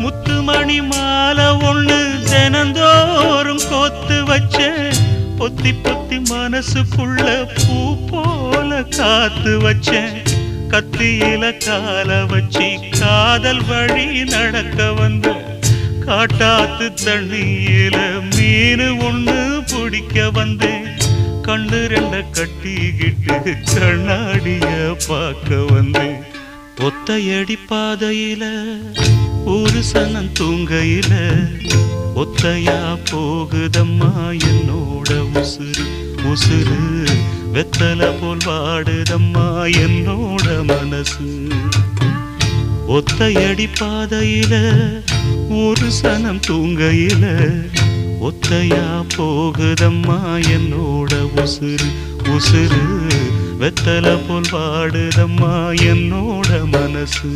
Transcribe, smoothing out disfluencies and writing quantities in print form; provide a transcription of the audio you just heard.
முத்துமணி மாலை ஒண்ணு தினந்தோறும் கோத்து வச்ச பொத்தி பொத்தி மனசுக்குள்ள பூ போல காத்து வச்சேன் கத்தியில கால வச்சி காதல் வழி நடக்க வந்த காட்டாத்து தண்ணியில மீனு ஒண்ணு பிடிக்க வந்தேன் கண்ணு ரெண்ட கட்டிக்கிட்டு கண்ணாடிய பார்க்க வந்தேன் ஒத்தையடி பாதையில ஒரு சனம் தூங்கையில ஒத்தையா போகுதம்மா என்னோட உசுறு உசுறு வெத்தல போல் வாடுதம்மா என்னோட மனசு ஒத்தையடி பாதையில ஒரு சனம் தூங்கையில ஒத்தையா போகுதம்மா என்னோட உசுறு உசுறு வெத்தல போல் வாடுதம்மா என்னோட மனசு